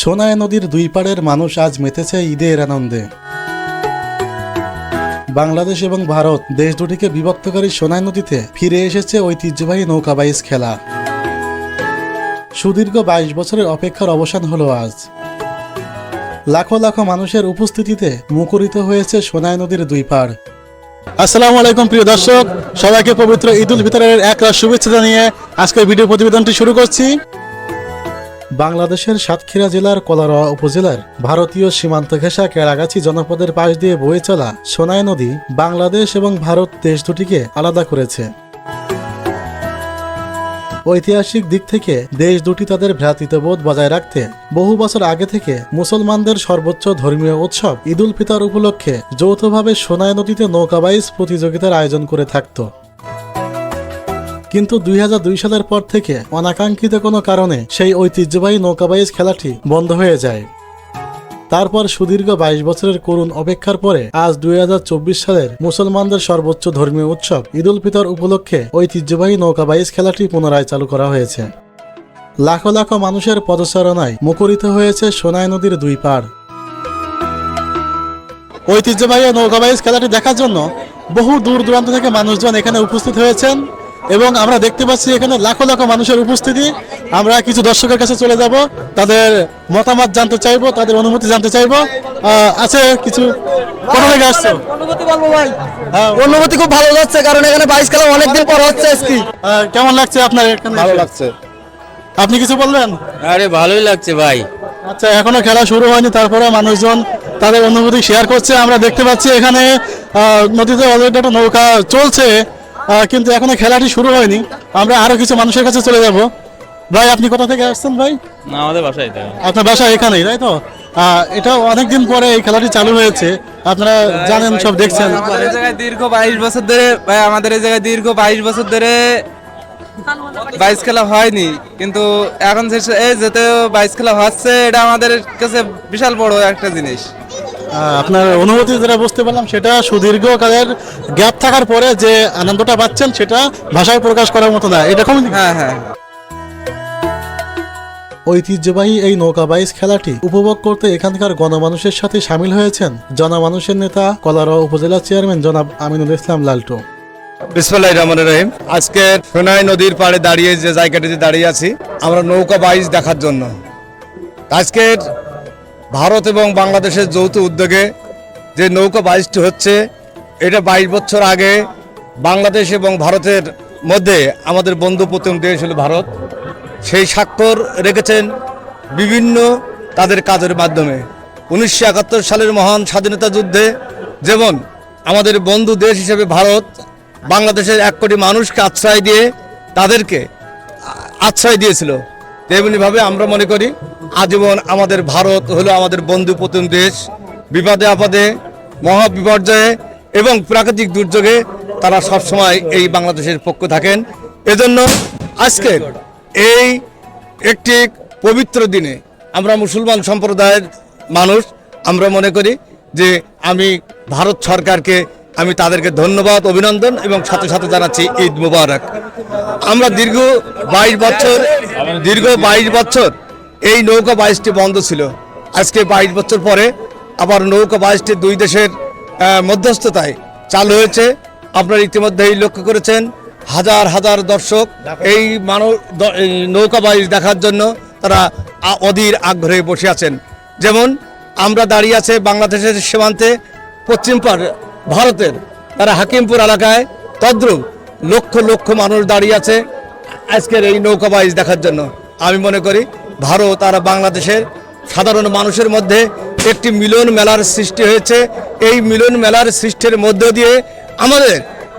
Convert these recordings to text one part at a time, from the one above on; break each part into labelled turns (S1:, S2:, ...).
S1: সোনাই নদীর দুই পাড়ের মানুষ আজ মেতেছে ঈদের আনন্দে। বাংলাদেশ এবং ভারত দেশ দুটিকে বিভক্তকারী সোনাই নদীতে ফিরে এসেছে ঐতিহ্যবাহী নৌকাবাইজ খেলা। সুদীর্ঘ 22 বছরের অপেক্ষার অবসান হলো আজ। লাখো লাখো মানুষের উপস্থিতিতে মুখরিত হয়েছে সোনাই নদীর দুই পাড়। আসসালামু আলাইকুম প্রিয় দর্শক, সবাইকে পবিত্র ঈদ উল ফিতরের একরাশ শুভেচ্ছা জানিয়ে আজকের ভিডিও প্রতিবেদনটি শুরু করছি। বাংলাদেশের সাতক্ষীরা জেলার কলারোয়া উপজেলার ভারতীয় সীমান্ত ঘেঁষা কেরাগাছি জনপদের পাশ দিয়ে বয়ে চলা সোনাই নদী বাংলাদেশ এবং ভারত দেশ দুটিকে আলাদা করেছে। ঐতিহাসিক দিক থেকে দেশ দুটি তাদের ভ্রাতৃত্ববোধ বজায় রাখতে বহু বছর আগে থেকে মুসলমানদের সর্বোচ্চ ধর্মীয় উৎসব ঈদ উল ফিতর উপলক্ষে যৌথভাবে সোনাই নদীতে নৌকাবাইজ প্রতিযোগিতার আয়োজন করে থাকত। কিন্তু 2002 সালের পর থেকে অনাকাঙ্ক্ষিত কোনো কারণে সেই ঐতিহ্যবাহী নৌকাবাইজ খেলাটি বন্ধ হয়ে যায়। তারপর সুদীর্ঘ 22 বছরের করুণ অপেক্ষার পরে আজ 2024 সালের মুসলমানদের সর্বোচ্চ ধর্মীয় উৎসব ঈদ উল ফিতর উপলক্ষে ঐতিহ্যবাহী নৌকাবাইজ খেলাটি পুনরায় চালু করা হয়েছে। লাখো লাখো মানুষের পদচারণায় মুখরিত হয়েছে সোনাই নদীর দুই পাড়। ঐতিহ্যবাহী নৌকাবাইজ খেলাটি দেখার জন্য বহু দূর দূরান্ত থেকে মানুষজন এখানে উপস্থিত হয়েছেন এবং আমরা দেখতে পাচ্ছি এখানে লাখো লাখো মানুষের উপস্থিতি। আমরা কিছু দর্শকের কাছে চলে যাব, তাদের মতামত জানতে চাইবো, তাদের অনুমতি জানতে চাইবো। আছে কিছু কোথা থেকে আসছো?
S2: অনুভূতি বলবো ভাই, অনুভূতি খুব ভালো লাগছে, কারণ এখানে বাইশ খেলা অনেকদিন পর হচ্ছে।
S1: কেমন লাগছে আপনার এখানে?
S2: ভালো লাগছে।
S1: আপনি কিছু বলবেন?
S3: আরে ভালোই লাগছে ভাই।
S1: আচ্ছা, এখনো খেলা শুরু হয়নি, তারপরে মানুষজন তাদের অনুভূতি শেয়ার করছে। আমরা দেখতে পাচ্ছি এখানে নদীতে অলরেডি একটা নৌকা চলছে, কিন্তু এখনো খেলাটি শুরু হয়নি। আমরা আরো কিছু মানুষের কাছে চলে যাব। ভাই, আপনি কোথা থেকে আসছেন ভাই?
S3: না, আমাদের বাসায় তো।
S1: আপনার বাসা এখানেই, তাই তো? এটা অনেকদিন পরে এই খেলাটি চালু হয়েছে, আপনারা জানেন, সব দেখছেন।
S4: আমাদের এই জায়গায় দীর্ঘ 22 বছর ধরে ভাই, আমাদের এই জায়গায় দীর্ঘ 22 বছর ধরে 22 খেলা হয়নি, কিন্তু এখন যেতে 22 খেলা হচ্ছে, এটা আমাদের কাছে বিশাল বড় একটা জিনিস।
S1: আপনার অনুভূতি যেটা বুঝতে পারলাম, সেটা সুদীর্ঘকালের গ্যাপ থাকার পরে যে আনন্দটা পাচ্ছেন সেটা ভাষায় প্রকাশ করার মতো না, এরকম।
S4: হ্যাঁ হ্যাঁ,
S1: ঐতিহ্যবাহী এই নৌকাবাইজ খেলাটি উপভোগ করতে এখানকার গণমানুষের সাথে সামিল হয়েছেন জনমানুষের নেতা কলারোয়া উপজেলা চেয়ারম্যান জনাব আমিনুল ইসলাম লালটু।
S5: বিসমিল্লাহির রহমানির রহিম। আজকে সোনাই নদীর পাড়ে দাঁড়িয়ে যে জায়গাটিতে দাঁড়িয়ে আছি আমরা নৌকাবাইজ দেখার জন্য। আজকের ভারত এবং বাংলাদেশের যৌথ উদ্যোগে যে নৌকাবাইজটি হচ্ছে, এটা 22 বছর আগে বাংলাদেশ এবং ভারতের মধ্যে আমাদের বন্ধু প্রথম দেশ হলো ভারত, সেই স্বাক্ষর রেখেছেন বিভিন্ন তাদের কাজের মাধ্যমে। 1971 সালের মহান স্বাধীনতা যুদ্ধে যেমন আমাদের বন্ধু দেশ হিসেবে ভারত বাংলাদেশের 1 কোটি মানুষকে আশ্রয় দিয়ে তাদেরকে আশ্রয় দিয়েছিল, তেমনিভাবে আমরা মনে করি আজীবন আমাদের ভারত হলো আমাদের বন্ধু প্রথম দেশ। বিপদে আপদে, মহাবিপর্যয়ে এবং প্রাকৃতিক দুর্যোগে তারা সবসময় এই বাংলাদেশের পক্ষ থাকেন। এজন্য আজকে এই একটি পবিত্র দিনে আমরা মুসলমান সম্প্রদায়ের মানুষ, আমরা মনে করি যে আমি ভারত সরকারকে আমি তাদেরকে ধন্যবাদ, অভিনন্দন এবং সাথে সাথে জানাচ্ছি ঈদ মুবারক। আমরা দীর্ঘ 22 বছর এই নৌকা বাইজটি বন্ধ ছিল। আজকে 22 বছর পরে আবার নৌকা বাইজটি দুই দেশের মধ্যস্থতায় চালু হয়েছে। আপনারা ইতিমধ্যেই লক্ষ্য করেছেন হাজার হাজার দর্শক এই নৌকা বাইজ দেখার জন্য তারা অধীর আগ্রহে বসে আছেন। যেমন আমরা দাঁড়িয়ে আছে বাংলাদেশের সীমান্তে পশ্চিম পাড় ভারতের, তারা হাকিমপুর এলাকায়, তদ্রুপ লক্ষ লক্ষ মানুষ দাঁড়িয়ে আছে আজকের এই নৌকাবাইজ দেখার জন্য। আমি মনে করি ভারত আর বাংলাদেশের সাধারণ মানুষের মধ্যে একটি মিলন মেলার সৃষ্টি হয়েছে। এই মিলন মেলার সৃষ্টির মধ্য দিয়ে আমাদের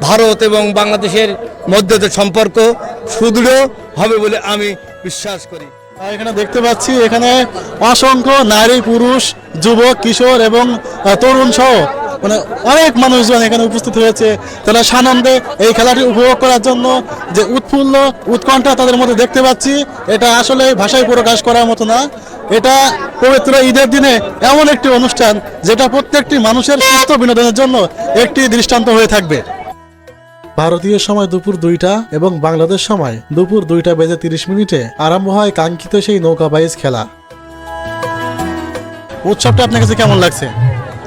S5: ভারত এবং বাংলাদেশের মধ্যে যে সম্পর্ক সুদৃঢ় হবে বলে আমি বিশ্বাস করি।
S1: এখানে দেখতে পাচ্ছি এখানে অসংখ্য নারী, পুরুষ, যুবক, কিশোর এবং তরুণ সহ মানে অনেক মানুষজন এখানে উপস্থিত হয়েছে। তারা সানন্দে এই খেলাটি উপভোগ করার জন্য যে উৎফুল্ল উৎকণ্ঠা তাদের মধ্যে দেখতে পাচ্ছি, এটা আসলে ভাষায় প্রকাশ করার মতো না। এটা পবিত্র ঈদের দিনে এমন একটি অনুষ্ঠান যেটা প্রত্যেকটি মানুষের সুস্থ বিনোদনের জন্য একটি দৃষ্টান্ত হয়ে থাকবে। ভারতীয় সময় দুপুর 2টা এবং বাংলাদেশ সময় দুপুর 2টা বেজে 30 মিনিটে আরম্ভ হয় কাঙ্ক্ষিত সেই নৌকাবাইজ খেলা। উৎসবটা আপনার কাছে কেমন লাগছে?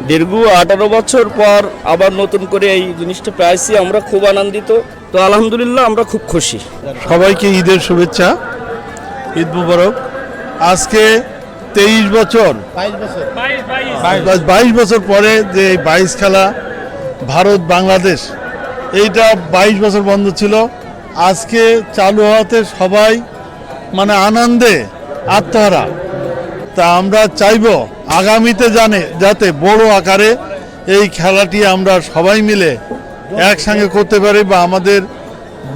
S6: দীর্ঘ 18 বছর পর আবার নতুন করে এই জিনিসটা পেয়েছি, আমরা খুব আনন্দিত। তো আলহামদুলিল্লাহ আমরা খুব খুশি।
S7: সবাইকে ঈদের শুভেচ্ছা, ঈদ মুবারক। আজকে 23 বছর 22 বছর পরে যে এই 22 খেলা ভারত বাংলাদেশ, এইটা 22 বছর বন্ধ ছিল, আজকে চালু হওয়াতে সবাই মানে আনন্দে আত্মহারা। তা আমরা চাইব আগামীতে যাতে বড় আকারে এই খেলাটি আমরা সবাই মিলে একসঙ্গে করতে পারি, বা আমাদের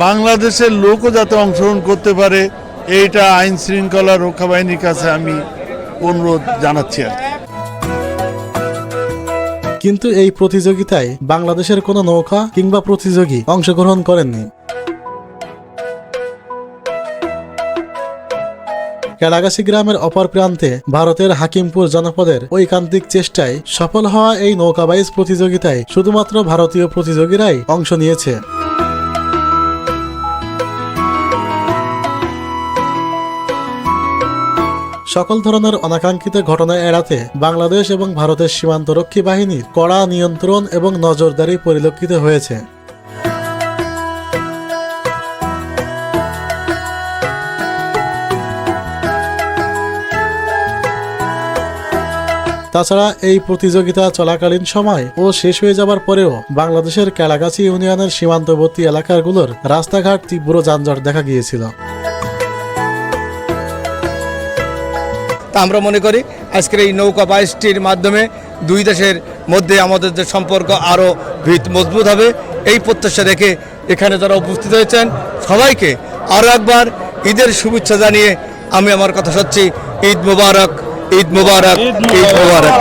S7: বাংলাদেশের লোকও যাতে অংশগ্রহণ করতে পারে, এইটা আইন শৃঙ্খলা রক্ষা বাহিনীর কাছে আমি অনুরোধ জানাচ্ছি আর কি।
S1: কিন্তু এই প্রতিযোগিতায় বাংলাদেশের কোনো নৌকা কিংবা প্রতিযোগী অংশগ্রহণ করেননি। কেলাগাছি গ্রামের অপর প্রান্তে ভারতের হাকিমপুর জনপদের ঐকান্তিক চেষ্টায় সফল হওয়া এই নৌকাবাইজ প্রতিযোগিতায় শুধুমাত্র ভারতীয় প্রতিযোগীরাই অংশ নিয়েছে। সকল ধরনের অনাকাঙ্ক্ষিত ঘটনা এড়াতে বাংলাদেশ এবং ভারতের সীমান্তরক্ষী বাহিনীর কড়া নিয়ন্ত্রণ এবং নজরদারি পরিলক্ষিত হয়েছে। তাছাড়া এই প্রতিযোগিতা চলাকালীন সময় ও শেষ হয়ে যাবার পরেও বাংলাদেশের কেলাগাছি ইউনিয়নের সীমান্তবর্তী এলাকাগুলোর রাস্তাঘাট তীব্র যানজট দেখা গিয়েছিল।
S5: আমরা মনে করি আজকের এই নৌকা বাইচটির মাধ্যমে দুই দেশের মধ্যে আমাদের যে সম্পর্ক আরও মজবুত হবে, এই প্রত্যাশা রেখে এখানে যারা উপস্থিত হয়েছেন সবাইকে আরও একবার ঈদের শুভেচ্ছা জানিয়ে আমি আমার কথা সচ্ছি। ঈদ মোবারক, ঈদ মোবারক, ঈদ মোবারক।